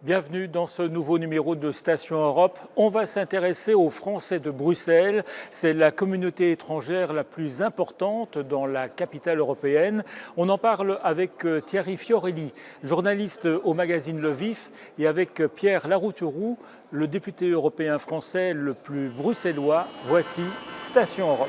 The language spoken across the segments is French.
Bienvenue dans ce nouveau numéro de Station Europe. On va s'intéresser aux Français de Bruxelles. C'est la communauté étrangère la plus importante dans la capitale européenne. On en parle avec Thierry Fiorelli, journaliste au magazine Le Vif, et avec Pierre Larouturou, le député européen français le plus bruxellois. Voici Station Europe.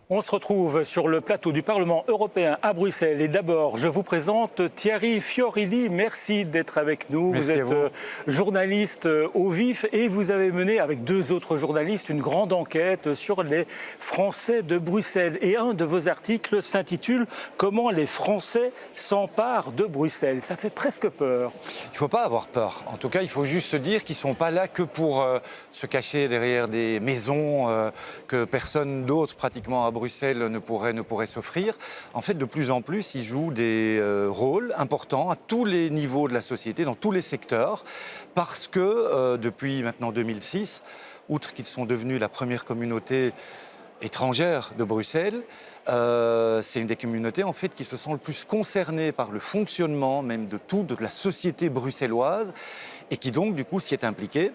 On se retrouve sur le plateau du Parlement européen à Bruxelles. Et d'abord, je vous présente Thierry Fiorelli. Merci d'être avec nous. Merci, vous êtes journaliste au Vif et vous avez mené avec deux autres journalistes une grande enquête sur les Français de Bruxelles. Et un de vos articles s'intitule « Comment les Français s'emparent de Bruxelles ». Ça fait presque peur. Il ne faut pas avoir peur. En tout cas, il faut juste dire qu'ils ne sont pas là que pour se cacher derrière des maisons que personne d'autre pratiquement à Bruxelles ne pourrait s'offrir. En fait, de plus en plus, ils jouent des rôles importants à tous les niveaux de la société, dans tous les secteurs, parce que depuis maintenant 2006, outre qu'ils sont devenus la première communauté étrangère de Bruxelles, c'est une des communautés en fait qui se sent le plus concernées par le fonctionnement même de la société bruxelloise et qui donc du coup s'y est impliquée.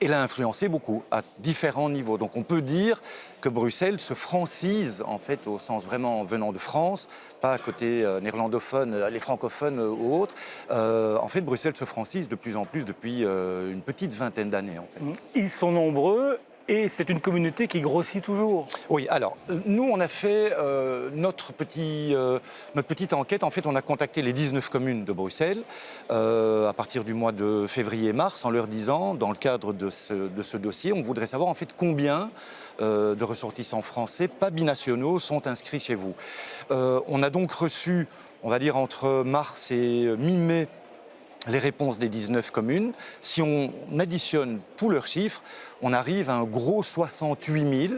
Et l'a influencé beaucoup, à différents niveaux. Donc on peut dire que Bruxelles se francise, en fait, au sens vraiment venant de France, pas côté néerlandophone, les francophones ou autres. En fait, Bruxelles se francise de plus en plus depuis une petite vingtaine d'années, en fait. Ils sont nombreux. Et c'est une communauté qui grossit toujours. Oui, alors, nous, on a fait notre petite enquête. En fait, on a contacté les 19 communes de Bruxelles à partir du mois de février-mars en leur disant, dans le cadre de ce dossier, on voudrait savoir en fait combien de ressortissants français, pas binationaux, sont inscrits chez vous. On a donc reçu, on va dire, entre mars et mi-mai, les réponses des 19 communes. Si on additionne tous leurs chiffres, on arrive à un gros 68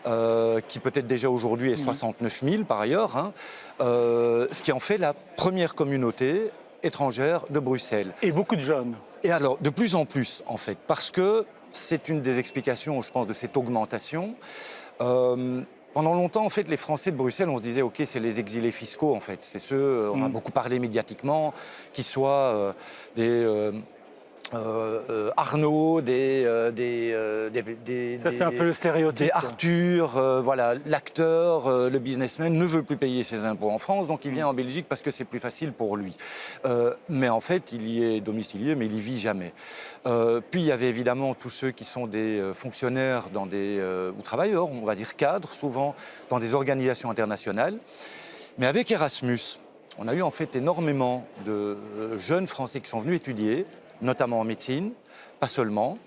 000, qui peut-être déjà aujourd'hui est 69 000 par ailleurs, hein, ce qui en fait la première communauté étrangère de Bruxelles. Et beaucoup de jeunes. Et alors, de plus en plus, en fait, parce que c'est une des explications, je pense, de cette augmentation. Pendant longtemps, en fait, les Français de Bruxelles, on se disait, OK, c'est les exilés fiscaux, en fait. C'est ceux, on a beaucoup parlé médiatiquement, qui soient des Arnaud, ça, c'est un peu le stéréotype. Des Arthur, voilà, l'acteur, le businessman ne veut plus payer ses impôts en France, donc il vient en Belgique parce que c'est plus facile pour lui. Mais en fait, il y est domicilié, mais il y vit jamais. Puis il y avait évidemment tous ceux qui sont des fonctionnaires ou travailleurs, on va dire cadres, souvent dans des organisations internationales. Mais avec Erasmus, on a eu en fait énormément de jeunes Français qui sont venus étudier, notamment en médecine, pas seulement,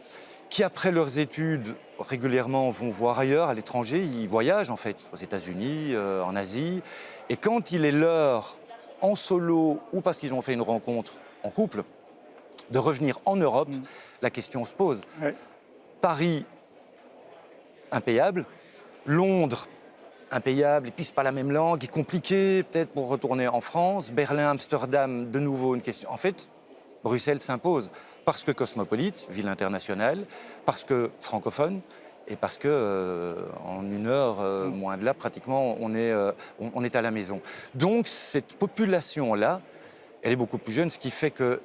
qui après leurs études régulièrement vont voir ailleurs, à l'étranger, ils voyagent en fait, aux États-Unis, en Asie, et quand il est l'heure, en solo ou parce qu'ils ont fait une rencontre en couple, de revenir en Europe, la question se pose. Ouais. Paris, impayable, Londres, impayable, et puis c'est pas la même langue, est compliqué peut-être pour retourner en France, Berlin, Amsterdam, de nouveau une question. En fait, Bruxelles s'impose parce que cosmopolite, ville internationale, parce que francophone et parce que en une heure, moins de là, pratiquement, on est à la maison. Donc cette population-là, elle est beaucoup plus jeune, ce qui fait que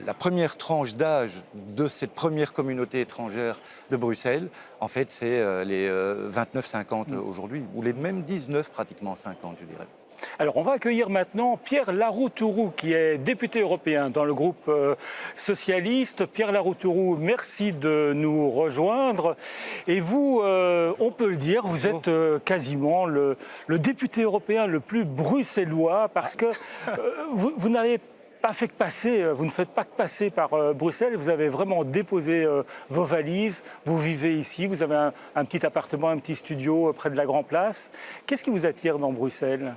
la première tranche d'âge de cette première communauté étrangère de Bruxelles, en fait, c'est les 29-50 aujourd'hui, ou les mêmes 19, pratiquement 50, je dirais. Alors, on va accueillir maintenant Pierre Larouturou, qui est député européen dans le groupe socialiste. Pierre Larouturou, merci de nous rejoindre. Et vous, on peut le dire, vous êtes quasiment le député européen le plus bruxellois, parce que vous n'avez pas fait que passer, vous ne faites pas que passer par Bruxelles, vous avez vraiment déposé vos valises, vous vivez ici, vous avez un petit appartement, un petit studio près de la Grand Place. Qu'est-ce qui vous attire dans Bruxelles ?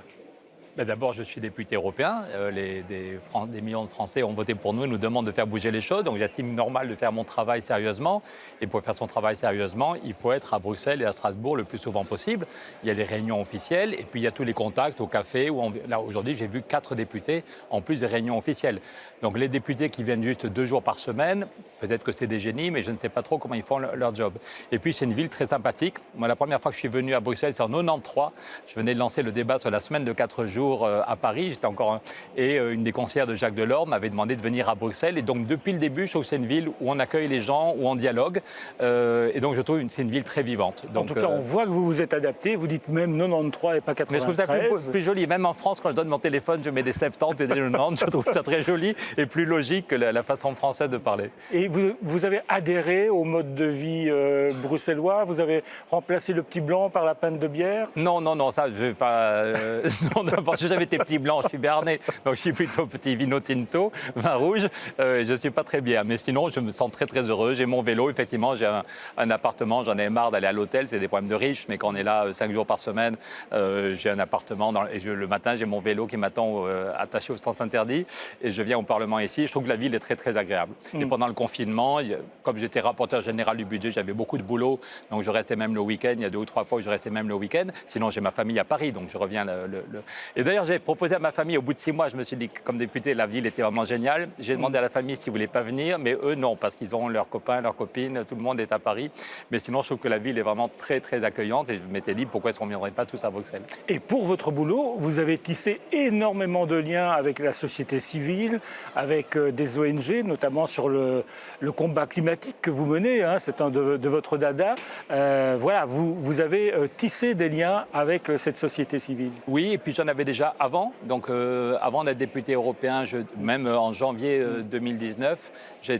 D'abord, je suis député européen. Des millions de Français ont voté pour nous et nous demandent de faire bouger les choses. Donc, j'estime normal de faire mon travail sérieusement. Et pour faire son travail sérieusement, il faut être à Bruxelles et à Strasbourg le plus souvent possible. Il y a les réunions officielles et puis il y a tous les contacts au café. Là, aujourd'hui, j'ai vu 4 députés en plus des réunions officielles. Donc, les députés qui viennent juste 2 jours par semaine, peut-être que c'est des génies, mais je ne sais pas trop comment ils font leur job. Et puis, c'est une ville très sympathique. Moi, la première fois que je suis venu à Bruxelles, c'est en 93. Je venais de lancer le débat sur la semaine de 4 jours à Paris, et une des conseillères de Jacques Delors m'avait demandé de venir à Bruxelles. Et donc, depuis le début, je trouve que c'est une ville où on accueille les gens, où on dialogue. Et donc, je trouve que c'est une ville très vivante. Donc, en tout cas, on voit que vous vous êtes adapté. Vous dites même 93 et pas 93. Mais je trouve ça plus joli. Même en France, quand je donne mon téléphone, je mets des 70 et des 90. Je trouve ça très joli et plus logique que la façon française de parler. Et vous avez adhéré au mode de vie bruxellois? Vous avez remplacé le petit blanc par la pinte de bière? Non, ça, je vais pas... non, d'abord, j'avais été petit blanc, je suis béarnais, donc je suis plutôt petit vino tinto, vin rouge. Je ne suis pas très bien, mais sinon, je me sens très, très heureux. J'ai mon vélo, effectivement, j'ai un appartement, j'en ai marre d'aller à l'hôtel, c'est des problèmes de riches, mais quand on est là 5 jours par semaine, j'ai un appartement, le matin, j'ai mon vélo qui m'attend attaché au sens interdit, et je viens au Parlement ici. Je trouve que la ville est très, très agréable. Et pendant le confinement, comme j'étais rapporteur général du budget, j'avais beaucoup de boulot, donc je restais même le week-end. Il y a 2 ou 3 fois où je restais même le week-end. Sinon, j'ai ma famille à Paris, donc je reviens Et d'ailleurs, j'ai proposé à ma famille, au bout de 6 mois, je me suis dit, comme député, la ville était vraiment géniale. J'ai demandé à la famille s'ils ne voulaient pas venir, mais eux, non, parce qu'ils ont leurs copains, leurs copines, tout le monde est à Paris. Mais sinon, je trouve que la ville est vraiment très, très accueillante et je m'étais dit, pourquoi est-ce qu'on ne viendrait pas tous à Bruxelles? Et pour votre boulot, vous avez tissé énormément de liens avec la société civile, avec des ONG, notamment sur le combat climatique que vous menez, hein, c'est un de votre dada. Voilà, vous avez tissé des liens avec cette société civile. Oui, et puis j'en avais déjà avant. Donc, avant d'être député européen, même en janvier 2019,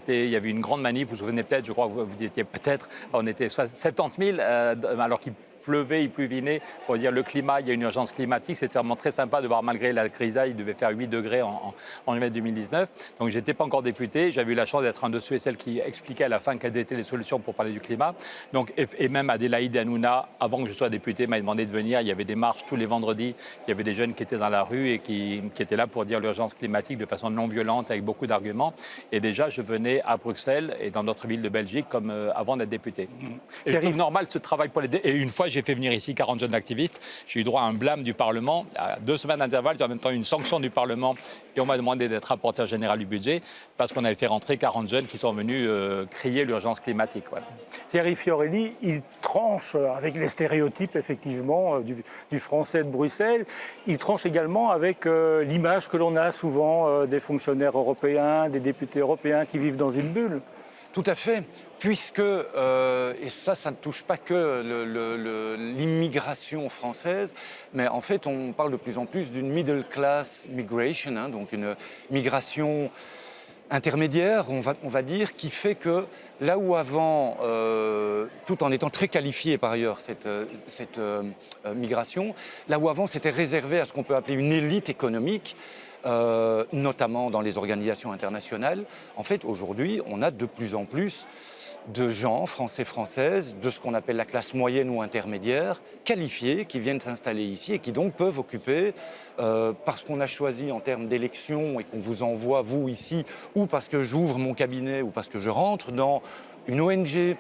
il y avait une grande manif, vous vous souvenez peut-être, je crois que vous y étiez peut-être, on était 70 000, alors qu'il pleuvait, il pluvinait, pour dire le climat, il y a une urgence climatique. C'était vraiment très sympa de voir, malgré la crise, il devait faire 8 degrés en juillet 2019. Donc, je n'étais pas encore député. J'avais eu la chance d'être un de ceux et celles qui expliquaient à la fin quelles étaient les solutions pour parler du climat. Donc, et même Adélaïde Hanouna, avant que je sois député, m'a demandé de venir. Il y avait des marches tous les vendredis. Il y avait des jeunes qui étaient dans la rue et qui étaient là pour dire l'urgence climatique de façon non violente, avec beaucoup d'arguments. Et déjà, je venais à Bruxelles et dans d'autres villes de Belgique comme avant d'être député. Et je trouve normal ce travail pour les... Et une fois, j'ai fait venir ici 40 jeunes activistes. J'ai eu droit à un blâme du Parlement, à 2 semaines d'intervalle, en même temps une sanction du Parlement. Et on m'a demandé d'être rapporteur général du budget parce qu'on avait fait rentrer 40 jeunes qui sont venus crier l'urgence climatique. Voilà. Thierry Fiorelli, il tranche avec les stéréotypes, effectivement, du français de Bruxelles. Il tranche également avec l'image que l'on a souvent des fonctionnaires européens, des députés européens qui vivent dans une bulle. Tout à fait, puisque, et ça ne touche pas que l'immigration française, mais en fait on parle de plus en plus d'une middle class migration, hein, donc une migration intermédiaire, on va dire, qui fait que là où avant, tout en étant très qualifié par ailleurs cette migration, là où avant c'était réservé à ce qu'on peut appeler une élite économique, notamment dans les organisations internationales. En fait, aujourd'hui, on a de plus en plus de gens, Français, Françaises, de ce qu'on appelle la classe moyenne ou intermédiaire, qualifiés, qui viennent s'installer ici et qui donc peuvent occuper, parce qu'on a choisi en termes d'élection et qu'on vous envoie, vous, ici, ou parce que j'ouvre mon cabinet, ou parce que je rentre dans une ONG,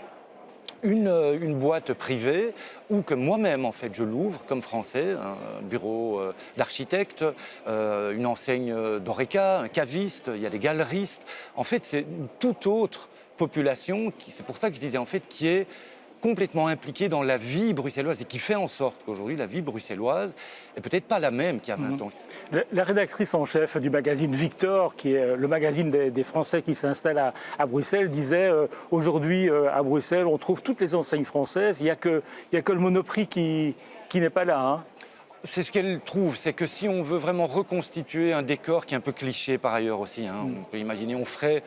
une boîte privée, ou que moi-même, en fait, je l'ouvre comme Français, un bureau d'architecte, une enseigne d'Horeca, un caviste, il y a des galeristes. En fait, c'est une toute autre population, c'est pour ça que je disais, en fait, qui est complètement impliquée dans la vie bruxelloise et qui fait en sorte qu'aujourd'hui, la vie bruxelloise est peut-être pas la même qu'il y a 20 ans. La rédactrice en chef du magazine Victor, qui est le magazine des Français qui s'installent à Bruxelles, disait aujourd'hui à Bruxelles, on trouve toutes les enseignes françaises, il n'y a que le Monoprix qui n'est pas là. Hein. C'est ce qu'elle trouve, c'est que si on veut vraiment reconstituer un décor qui est un peu cliché par ailleurs aussi, hein, on peut imaginer, on ferait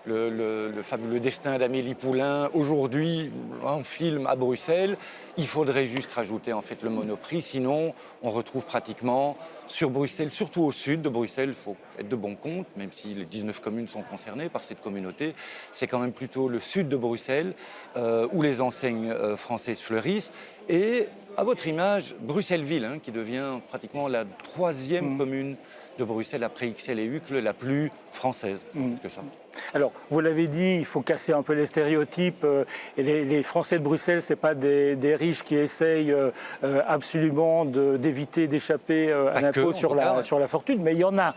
le fabuleux destin d'Amélie Poulain aujourd'hui en film à Bruxelles, il faudrait juste rajouter en fait le Monoprix, sinon on retrouve pratiquement sur Bruxelles, surtout au sud de Bruxelles, il faut être de bon compte, même si les 19 communes sont concernées par cette communauté, c'est quand même plutôt le sud de Bruxelles où les enseignes françaises fleurissent. Et à votre image, Bruxelles-Ville, qui devient pratiquement la 3e commune de Bruxelles après Ixelles et Uccle, la plus française que ça. Alors, vous l'avez dit, il faut casser un peu les stéréotypes. Et les Français de Bruxelles, ce n'est pas des riches qui essayent absolument d'éviter d'échapper à l'impôt sur la fortune, mais il y en a,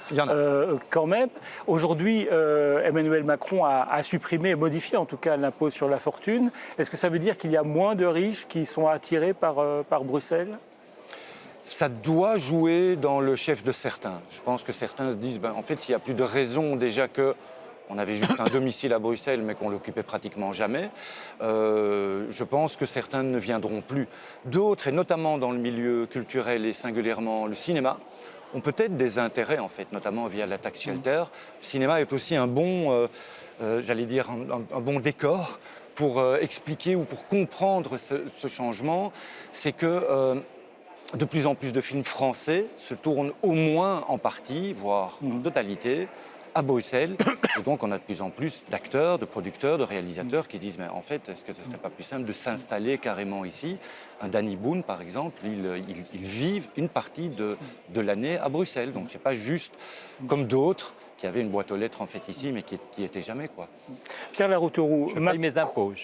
quand même. Aujourd'hui, Emmanuel Macron a supprimé, modifié en tout cas l'impôt sur la fortune. Est-ce que ça veut dire qu'il y a moins de riches qui sont attirés par Bruxelles ? Ça doit jouer dans le chef de certains. Je pense que certains se disent, en fait, il n'y a plus de raison déjà qu'on avait juste un domicile à Bruxelles, mais qu'on l'occupait pratiquement jamais. Je pense que certains ne viendront plus. D'autres, et notamment dans le milieu culturel et singulièrement le cinéma, ont peut-être des intérêts, en fait, notamment via la taxe shelter. Le cinéma est aussi un bon, j'allais dire, un bon décor pour expliquer ou pour comprendre ce changement. C'est que de plus en plus de films français se tournent au moins en partie, voire en totalité, à Bruxelles. Et donc, on a de plus en plus d'acteurs, de producteurs, de réalisateurs qui se disent, mais en fait, est-ce que ce ne serait pas plus simple de s'installer carrément ici ? Un Danny Boone, par exemple, il vit une partie de l'année à Bruxelles. Donc, ce n'est pas juste comme d'autres qui avaient une boîte aux lettres en fait ici, mais qui n'étaient jamais, quoi. Pierre Laroutourou. Je paye mes impôts.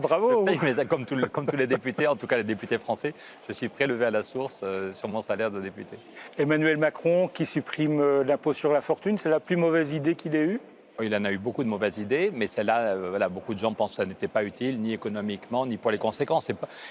Bravo. Je paye comme tous les députés, en tout cas les députés français. Je suis prélevé à la source sur mon salaire de député. Emmanuel Macron qui supprime l'impôt sur la fortune, c'est la plus mauvaise idée qu'il ait eue ? Il en a eu beaucoup de mauvaises idées, mais celle-là, beaucoup de gens pensent que ça n'était pas utile, ni économiquement, ni pour les conséquences.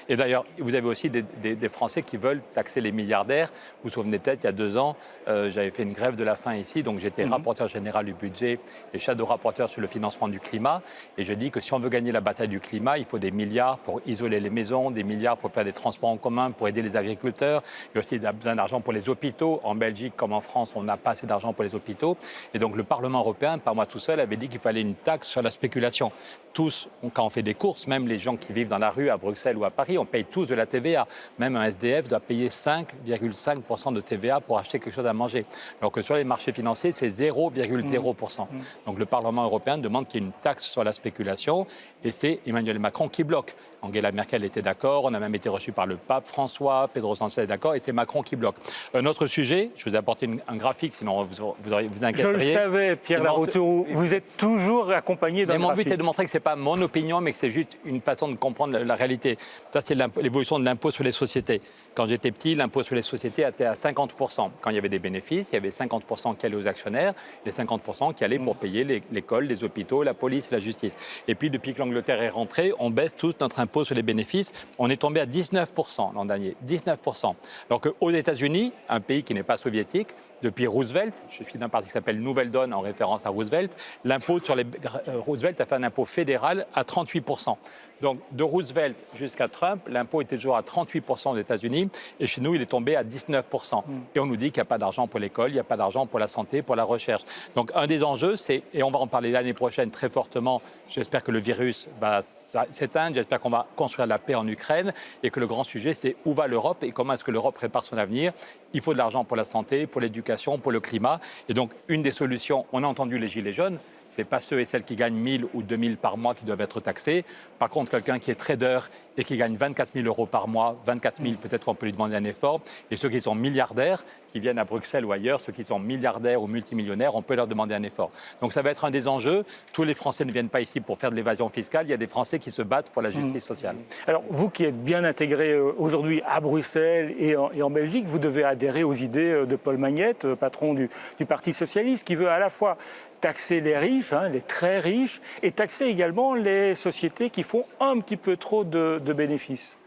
Et d'ailleurs, vous avez aussi des Français qui veulent taxer les milliardaires. Vous vous souvenez peut-être, il y a 2 ans, j'avais fait une grève de la faim ici, donc j'étais rapporteur général du budget et shadow rapporteur sur le financement du climat. Et je dis que si on veut gagner la bataille du climat, il faut des milliards pour isoler les maisons, des milliards pour faire des transports en commun, pour aider les agriculteurs. Il y a aussi besoin d'argent pour les hôpitaux. En Belgique, comme en France, on n'a pas assez d'argent pour les hôpitaux. Et donc le Parlement européen, pas moi tout seul, avait dit qu'il fallait une taxe sur la spéculation. Tous, quand on fait des courses, même les gens qui vivent dans la rue à Bruxelles ou à Paris, on paye tous de la TVA. Même un SDF doit payer 5,5% de TVA pour acheter quelque chose à manger. Alors que sur les marchés financiers, c'est 0,0%. Donc le Parlement européen demande qu'il y ait une taxe sur la spéculation et c'est Emmanuel Macron qui bloque. Angela Merkel était d'accord, on a même été reçu par le pape François, Pedro Sánchez est d'accord et c'est Macron qui bloque. Un autre sujet, je vous ai apporté un graphique, sinon vous inquiéteriez. Je le savais, Pierre Laroutourou, vous êtes toujours accompagné d'un graphique. Mon but est de montrer que ce n'est pas mon opinion, mais que c'est juste une façon de comprendre la réalité. Ça, c'est l'évolution de l'impôt sur les sociétés. Quand j'étais petit, l'impôt sur les sociétés était à 50%. Quand il y avait des bénéfices, il y avait 50% qui allaient aux actionnaires, et 50% qui allaient pour payer l'école, les hôpitaux, la police, la justice. Et puis, depuis que l'Angleterre est rentrée, on baisse tous notre impôt sur les bénéfices. On est tombé à 19% l'an dernier, 19%. Alors qu'aux États-Unis, un pays qui n'est pas soviétique, depuis Roosevelt, je suis d'un parti qui s'appelle Nouvelle Donne en référence à Roosevelt, Roosevelt a fait un impôt fédéral à 38%. Donc de Roosevelt jusqu'à Trump, l'impôt était toujours à 38% aux États-Unis et chez nous, il est tombé à 19%. Et on nous dit qu'il n'y a pas d'argent pour l'école, il n'y a pas d'argent pour la santé, pour la recherche. Donc un des enjeux, c'est, et on va en parler l'année prochaine très fortement, j'espère que le virus va s'éteindre, j'espère qu'on va construire la paix en Ukraine et que le grand sujet, c'est où va l'Europe et comment est-ce que l'Europe prépare son avenir. Il faut de l'argent pour la santé, pour l'éducation, pour le climat. Et donc une des solutions, on a entendu les Gilets jaunes, ce n'est pas ceux et celles qui gagnent 1 000 ou 2 000 par mois qui doivent être taxés. Par contre, quelqu'un qui est trader et qui gagne 24 000 euros par mois, 24 000, peut-être qu'on peut lui demander un effort. Et ceux qui sont milliardaires, qui viennent à Bruxelles ou ailleurs, ceux qui sont milliardaires ou multimillionnaires, on peut leur demander un effort. Donc ça va être un des enjeux. Tous les Français ne viennent pas ici pour faire de l'évasion fiscale. Il y a des Français qui se battent pour la justice sociale. Alors, vous qui êtes bien intégré aujourd'hui à Bruxelles et en Belgique, vous devez adhérer aux idées de Paul Magnette, patron du Parti socialiste, qui veut à la fois taxer les riches, les très riches, et taxer également les sociétés qui font un petit peu trop de bénéfices.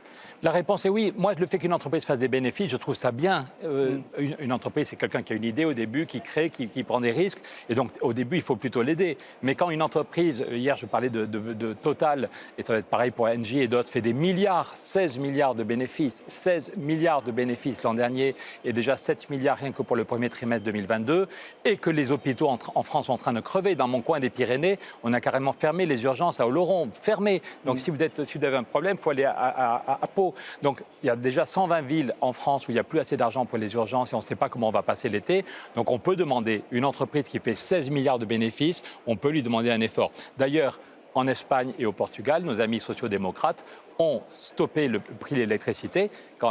La réponse est oui. Moi, le fait qu'une entreprise fasse des bénéfices, je trouve ça bien. Une entreprise, c'est quelqu'un qui a une idée au début, qui crée, qui prend des risques. Et donc, au début, il faut plutôt l'aider. Mais quand une entreprise, hier, je parlais de Total, et ça va être pareil pour Engie et d'autres, fait des milliards, 16 milliards de bénéfices, 16 milliards de bénéfices l'an dernier, et déjà 7 milliards rien que pour le premier trimestre 2022, et que les hôpitaux en France sont en train de crever. Dans mon coin des Pyrénées, on a carrément fermé les urgences à Oloron, fermé. Donc, si vous avez un problème, il faut aller à Pau. Donc, il y a déjà 120 villes en France où il n'y a plus assez d'argent pour les urgences et on ne sait pas comment on va passer l'été. Donc, on peut demander, une entreprise qui fait 16 milliards de bénéfices, on peut lui demander un effort. D'ailleurs, en Espagne et au Portugal, nos amis sociodémocrates ont stoppé le prix de l'électricité.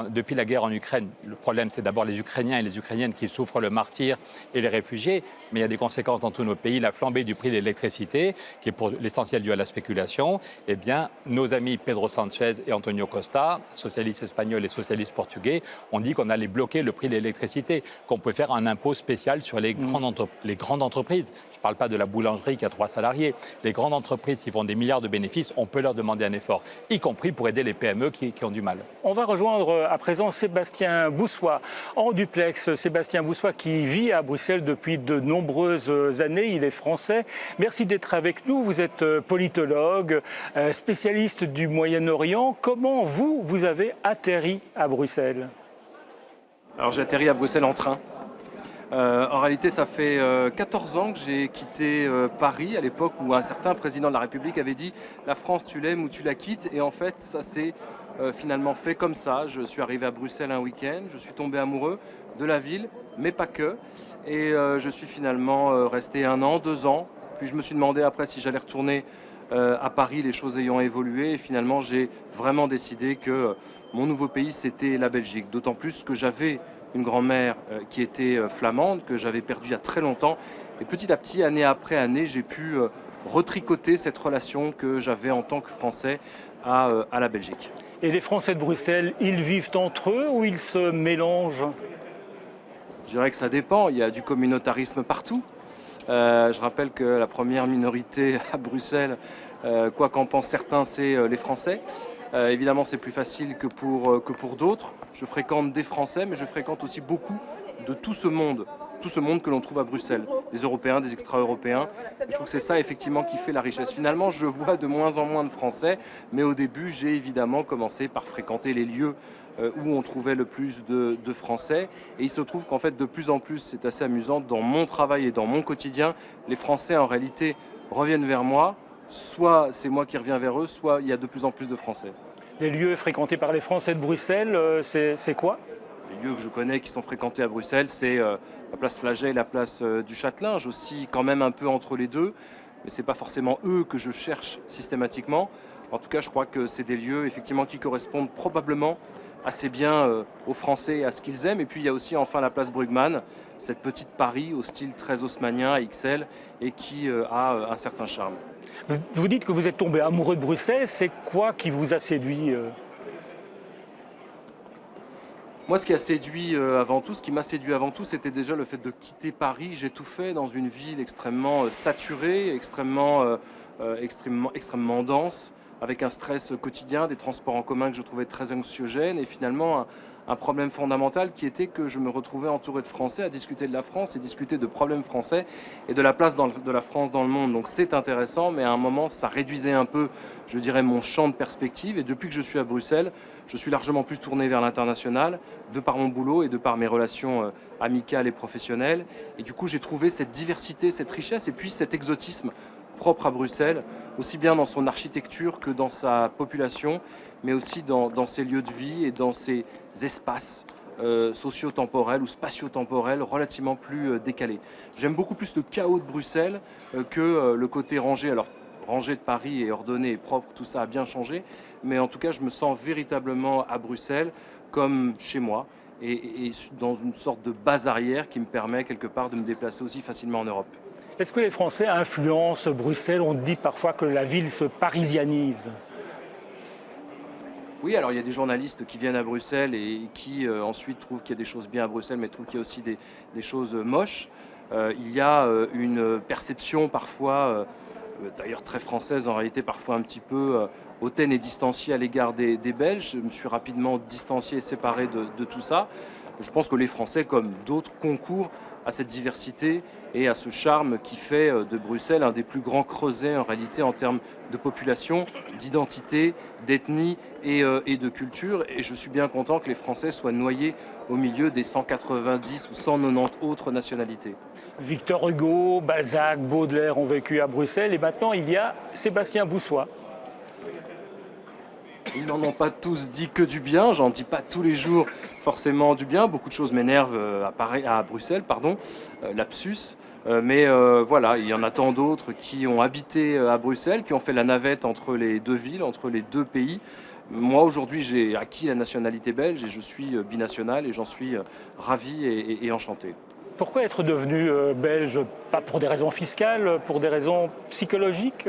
Depuis la guerre en Ukraine, le problème, c'est d'abord les Ukrainiens et les Ukrainiennes qui souffrent le martyre et les réfugiés. Mais il y a des conséquences dans tous nos pays. La flambée du prix de l'électricité, qui est pour l'essentiel due à la spéculation, eh bien, nos amis Pedro Sanchez et Antonio Costa, socialistes espagnols et socialistes portugais, ont dit qu'on allait bloquer le prix de l'électricité, qu'on pouvait faire un impôt spécial sur les grandes entreprises. Je ne parle pas de la boulangerie qui a 3 salariés. Les grandes entreprises qui font des milliards de bénéfices, on peut leur demander un effort, y compris pour aider les PME qui ont du mal. On va rejoindre à présent Sébastien Boussois en duplex. Sébastien Boussois qui vit à Bruxelles depuis de nombreuses années. Il est français. Merci d'être avec nous. Vous êtes politologue, spécialiste du Moyen-Orient. Comment vous avez atterri à Bruxelles? Alors j'ai atterri à Bruxelles en train. En réalité, ça fait 14 ans que j'ai quitté Paris, à l'époque où un certain président de la République avait dit « La France, tu l'aimes ou tu la quittes ». Et en fait, ça s'est finalement fait comme ça. Je suis arrivé à Bruxelles un week-end, je suis tombé amoureux de la ville, mais pas que. Et je suis finalement resté 1 an, 2 ans. Puis je me suis demandé après si j'allais retourner à Paris, les choses ayant évolué. Et finalement, j'ai vraiment décidé que mon nouveau pays, c'était la Belgique. D'autant plus que j'avais une grand-mère qui était flamande, que j'avais perdue il y a très longtemps. Et petit à petit, année après année, j'ai pu retricoter cette relation que j'avais en tant que Français à la Belgique. Et les Français de Bruxelles, ils vivent entre eux ou ils se mélangent? Je dirais que ça dépend. Il y a du communautarisme partout. Je rappelle que la première minorité à Bruxelles, quoi qu'en pensent certains, c'est les Français. Évidemment, c'est plus facile que pour d'autres. Je fréquente des Français, mais je fréquente aussi beaucoup de tout ce monde que l'on trouve à Bruxelles, des Européens, des extra-européens. Je trouve que c'est ça effectivement qui fait la richesse. Finalement, je vois de moins en moins de Français, mais au début, j'ai évidemment commencé par fréquenter les lieux où on trouvait le plus de Français. Et il se trouve qu'en fait, de plus en plus, c'est assez amusant, dans mon travail et dans mon quotidien, les Français en réalité reviennent vers moi. Soit c'est moi qui reviens vers eux, soit il y a de plus en plus de Français. Les lieux fréquentés par les Français de Bruxelles, c'est quoi? Les lieux que je connais qui sont fréquentés à Bruxelles, c'est la place Flagey et la place du Châtelain. J'oscille quand même un peu entre les deux, mais ce n'est pas forcément eux que je cherche systématiquement. En tout cas, je crois que c'est des lieux effectivement qui correspondent probablement assez bien aux Français et à ce qu'ils aiment. Et puis il y a aussi enfin la place Brugman, cette petite Paris au style très haussmannien, XL, et qui a un certain charme. Vous dites que vous êtes tombé amoureux de Bruxelles. C'est quoi qui vous a séduit? Moi, ce qui a séduit avant tout, ce qui m'a séduit avant tout, c'était déjà le fait de quitter Paris. J'ai tout fait dans une ville extrêmement saturée, extrêmement dense, avec un stress quotidien, des transports en commun que je trouvais très anxiogènes, et finalement un problème fondamental qui était que je me retrouvais entouré de Français à discuter de la France et discuter de problèmes français et de la place de la France dans le monde. Donc c'est intéressant, mais à un moment, ça réduisait un peu, je dirais, mon champ de perspective. Et depuis que je suis à Bruxelles, je suis largement plus tourné vers l'international, de par mon boulot et de par mes relations amicales et professionnelles. Et du coup, j'ai trouvé cette diversité, cette richesse et puis cet exotisme propre à Bruxelles, aussi bien dans son architecture que dans sa population, mais aussi dans ses lieux de vie et dans ses espaces socio-temporels ou spatio-temporels relativement plus décalés. J'aime beaucoup plus le chaos de Bruxelles que le côté rangé. Alors, rangé de Paris et ordonné et propre, tout ça a bien changé, mais en tout cas, je me sens véritablement à Bruxelles comme chez moi et dans une sorte de base arrière qui me permet quelque part de me déplacer aussi facilement en Europe. Est-ce que les Français influencent Bruxelles? On dit parfois que la ville se parisianise. Oui, alors il y a des journalistes qui viennent à Bruxelles et qui ensuite trouvent qu'il y a des choses bien à Bruxelles, mais trouvent qu'il y a aussi des choses moches. Il y a une perception parfois, d'ailleurs très française en réalité, parfois un petit peu hautaine et distanciée à l'égard des Belges. Je me suis rapidement distancié et séparé de tout ça. Je pense que les Français, comme d'autres, concourent à cette diversité et à ce charme qui fait de Bruxelles un des plus grands creusets en réalité en termes de population, d'identité, d'ethnie et de culture. Et je suis bien content que les Français soient noyés au milieu des 190 ou 190 autres nationalités. Victor Hugo, Balzac, Baudelaire ont vécu à Bruxelles et maintenant il y a Sébastien Boussois. Ils n'en ont pas tous dit que du bien, j'en dis pas tous les jours forcément du bien. Beaucoup de choses m'énervent à Bruxelles, lapsus. Mais voilà, il y en a tant d'autres qui ont habité à Bruxelles, qui ont fait la navette entre les deux villes, entre les deux pays, Moi, aujourd'hui, j'ai acquis la nationalité belge et je suis binational et j'en suis ravi et enchanté. Pourquoi être devenu belge? Pas pour des raisons fiscales, pour des raisons psychologiques?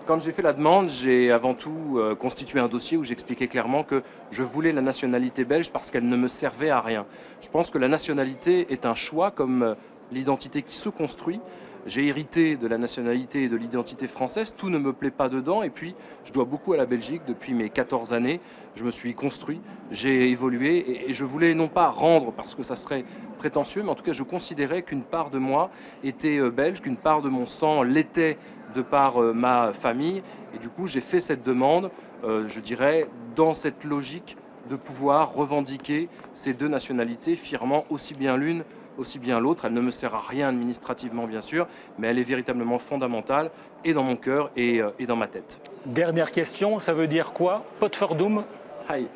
Quand j'ai fait la demande, j'ai avant tout constitué un dossier où j'expliquais clairement que je voulais la nationalité belge parce qu'elle ne me servait à rien. Je pense que la nationalité est un choix comme l'identité qui se construit. J'ai hérité de la nationalité et de l'identité française, tout ne me plaît pas dedans et puis je dois beaucoup à la Belgique depuis mes 14 années. Je me suis construit, j'ai évolué et je voulais non pas rendre parce que ça serait prétentieux, mais en tout cas je considérais qu'une part de moi était belge, qu'une part de mon sang l'était de par ma famille et du coup j'ai fait cette demande, je dirais, dans cette logique de pouvoir revendiquer ces deux nationalités fièrement, aussi bien l'une aussi bien l'autre. Elle ne me sert à rien administrativement, bien sûr, mais elle est véritablement fondamentale, et dans mon cœur et dans ma tête. Dernière question, ça veut dire quoi? Potverdomme? Aïe.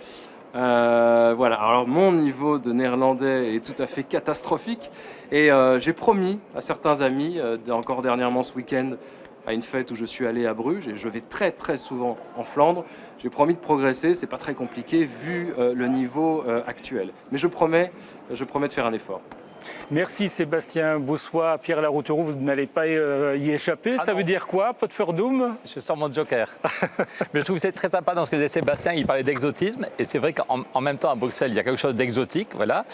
Voilà, alors mon niveau de néerlandais est tout à fait catastrophique, et j'ai promis à certains amis, encore dernièrement ce week-end, à une fête où je suis allé à Bruges, et je vais très très souvent en Flandre, j'ai promis de progresser, c'est pas très compliqué vu le niveau actuel. Mais je promets de faire un effort. Merci Sébastien Boussois, Pierre Larouturou, vous n'allez pas y échapper. Ça veut dire quoi, Potverdomme? Je sors mon joker. Mais je trouve que c'est très sympa dans ce que disait Sébastien, il parlait d'exotisme. Et c'est vrai qu'en même temps, à Bruxelles, il y a quelque chose d'exotique, voilà,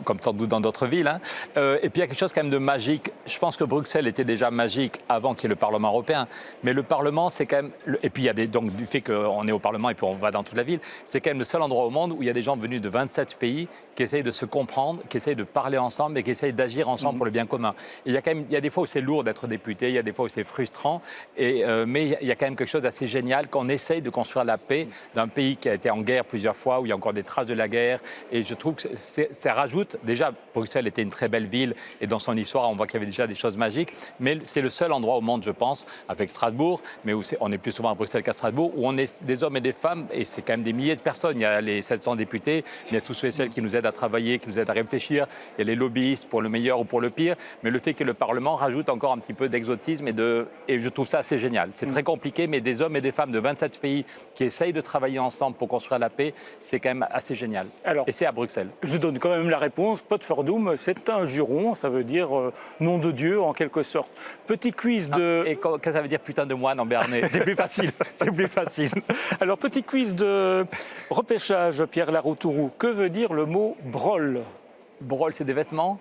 comme sans doute dans d'autres villes. Hein. Et puis il y a quelque chose quand même de magique. Je pense que Bruxelles était déjà magique avant qu'il y ait le Parlement européen. Mais le Parlement, c'est quand même... Et puis il y a donc du fait qu'on est au Parlement et puis on va dans toute la ville, c'est quand même le seul endroit au monde où il y a des gens venus de 27 pays qui essayent de se comprendre, qui essayent de parler ensemble et qui essayent d'agir ensemble pour le bien commun. Et il y a des fois où c'est lourd d'être député, il y a des fois où c'est frustrant, mais il y a quand même quelque chose d'assez génial qu'on essaye de construire la paix d'un pays qui a été en guerre plusieurs fois, où il y a encore des traces de la guerre. Et je trouve que ça rajoute, déjà, Bruxelles était une très belle ville, et dans son histoire, on voit qu'il y avait déjà des choses magiques, mais c'est le seul endroit au monde, je pense, avec Strasbourg, mais où on est plus souvent à Bruxelles qu'à Strasbourg, où on est des hommes et des femmes, et c'est quand même des milliers de personnes. Il y a les 700 députés, il y a tous ceux et celles qui nous aident à travailler, qui nous aident à réfléchir, il y a les lobbyistes pour le meilleur ou pour le pire, mais le fait que le Parlement rajoute encore un petit peu d'exotisme et je trouve ça assez génial. C'est très compliqué, mais des hommes et des femmes de 27 pays qui essayent de travailler ensemble pour construire la paix, c'est quand même assez génial. Alors, et c'est à Bruxelles. Je donne quand même la réponse. Potverdomme, c'est un juron, ça veut dire nom de Dieu en quelque sorte. Petit quiz de... Et qu'est-ce que ça veut dire putain de moine en béarnais? C'est plus facile, c'est plus facile. Alors, petit quiz de repêchage, Pierre Larouturou. Que veut dire le mot brol? Brol, c'est des vêtements?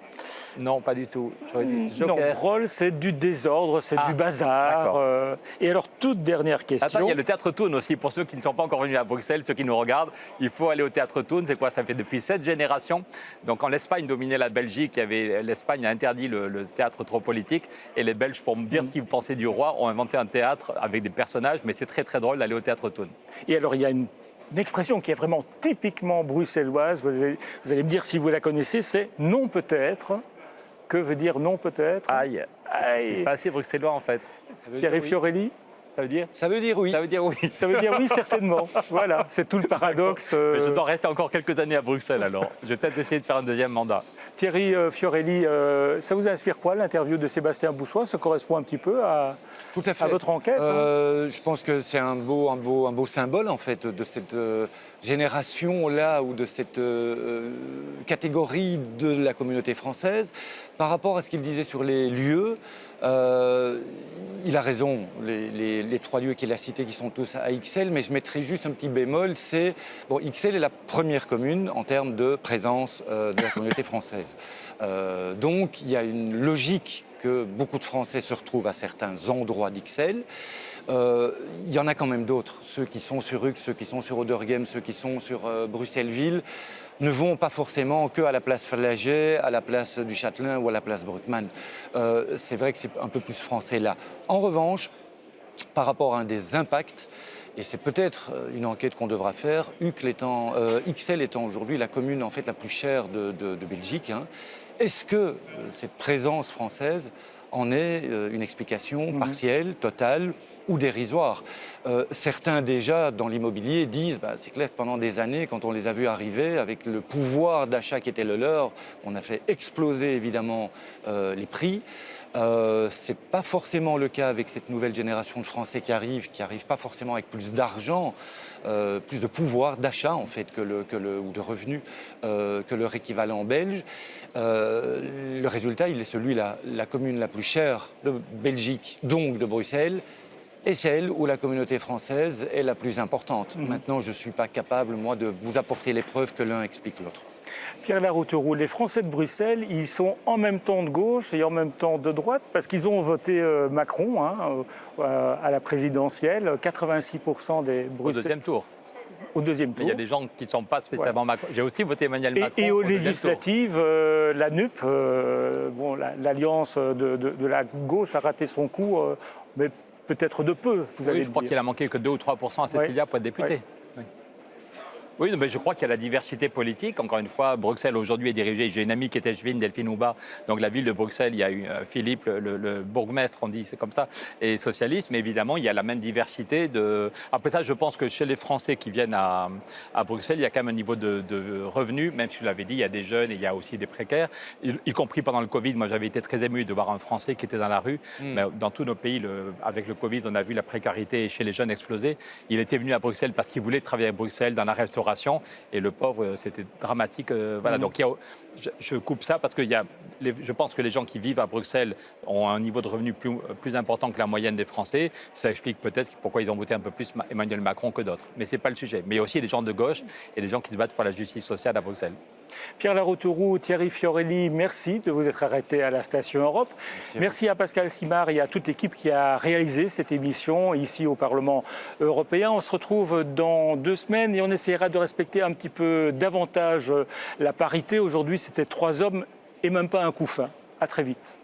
Non, pas du tout. Non, brol, c'est du désordre, c'est du bazar. Et alors, toute dernière question. Attends, il y a le Théâtre Thun aussi. Pour ceux qui ne sont pas encore venus à Bruxelles, ceux qui nous regardent, il faut aller au Théâtre Thun. C'est quoi? Ça fait depuis 7 générations. Donc, quand l'Espagne dominait la Belgique, l'Espagne a interdit le théâtre trop politique. Et les Belges, pour me dire ce qu'ils pensaient du roi, ont inventé un théâtre avec des personnages. Mais c'est très, très drôle d'aller au Théâtre Thun. Et alors, il y a une expression qui est vraiment typiquement bruxelloise. Vous allez me dire si vous la connaissez, c'est non peut-être. Que veut dire non peut-être? Aïe, c'est pas assez bruxellois en fait. Thierry Fiorelli? Ça veut dire? Ça veut dire oui. Ça veut dire oui. Ça veut dire oui, certainement. Voilà, c'est tout le paradoxe. Mais je dois rester encore quelques années à Bruxelles alors. Je vais peut-être essayer de faire un deuxième mandat. Thierry Fiorelli, ça vous inspire quoi l'interview de Sébastien Boussois? Ça correspond un petit peu à votre enquête? Je pense que c'est un beau symbole en fait de cette génération-là ou de cette catégorie de la communauté française. Par rapport à ce qu'il disait sur les lieux, il a raison, les 3 lieux qu'il a cités qui sont tous à Ixelles, mais je mettrai juste un petit bémol, c'est... Bon, Ixelles est la première commune en termes de présence de la communauté française. Donc il y a une logique que beaucoup de Français se retrouvent à certains endroits d'Ixelles. Il y en a quand même d'autres, ceux qui sont sur Ux, ceux qui sont sur Oderghem, ceux qui sont sur Bruxelles-Ville, ne vont pas forcément que à la place Flagey, à la place du Châtelain ou à la place Bruckmann. C'est vrai que c'est un peu plus français là. En revanche, par rapport à un des impacts, et c'est peut-être une enquête qu'on devra faire, Ixelles étant aujourd'hui la commune en fait la plus chère de Belgique, hein, est-ce que cette présence française en est une explication partielle, totale ou dérisoire. Certains déjà dans l'immobilier disent, c'est clair que pendant des années, quand on les a vus arriver, avec le pouvoir d'achat qui était le leur, on a fait exploser évidemment les prix. C'est pas forcément le cas avec cette nouvelle génération de Français qui arrive pas forcément avec plus d'argent, plus de pouvoir d'achat en fait ou de revenus que leur équivalent belge. Le résultat, il est celui-là. La commune la plus chère de Belgique, donc de Bruxelles, est celle où la communauté française est la plus importante. Maintenant, je ne suis pas capable, moi, de vous apporter les preuves que l'un explique l'autre. Pierre Larouturou, les Français de Bruxelles, ils sont en même temps de gauche et en même temps de droite parce qu'ils ont voté Macron à la présidentielle. 86% des Bruxellois. Au deuxième tour. Au deuxième tour. Il y a des gens qui ne sont pas spécialement Macron. J'ai aussi voté Emmanuel Macron. Et aux législatives, la NUP, l'alliance de la gauche a raté son coup, mais peut-être de peu, vous allez dire. Je crois qu'il a manqué que 2 ou 3% à Cécilia pour être député. Oui, mais je crois qu'il y a la diversité politique. Encore une fois, Bruxelles aujourd'hui est dirigée. J'ai une amie qui était échevine, Delphine Houba. Donc la ville de Bruxelles, il y a eu Philippe, le bourgmestre, on dit, c'est comme ça, et socialiste. Mais évidemment, il y a la même diversité. Après ça, je pense que chez les Français qui viennent à Bruxelles, il y a quand même un niveau de revenus. Même si je l'avais dit, il y a des jeunes et il y a aussi des précaires. Y compris pendant le Covid, moi j'avais été très ému de voir un Français qui était dans la rue. Mais dans tous nos pays, avec le Covid, on a vu la précarité chez les jeunes exploser. Il était venu à Bruxelles parce qu'il voulait travailler à Bruxelles dans la restauration. Et le pauvre, c'était dramatique. Voilà. Donc je coupe ça parce que je pense que les gens qui vivent à Bruxelles ont un niveau de revenu plus important que la moyenne des Français. Ça explique peut-être pourquoi ils ont voté un peu plus Emmanuel Macron que d'autres. Mais ce n'est pas le sujet. Mais il y a aussi des gens de gauche et des gens qui se battent pour la justice sociale à Bruxelles. Pierre Larouturou, Thierry Fiorelli, merci de vous être arrêtés à la Station Europe. Merci à Pascal Simard et à toute l'équipe qui a réalisé cette émission ici au Parlement européen. On se retrouve dans 2 semaines et on essaiera de respecter un petit peu davantage la parité. Aujourd'hui, c'était 3 hommes et même pas un couffin. À très vite.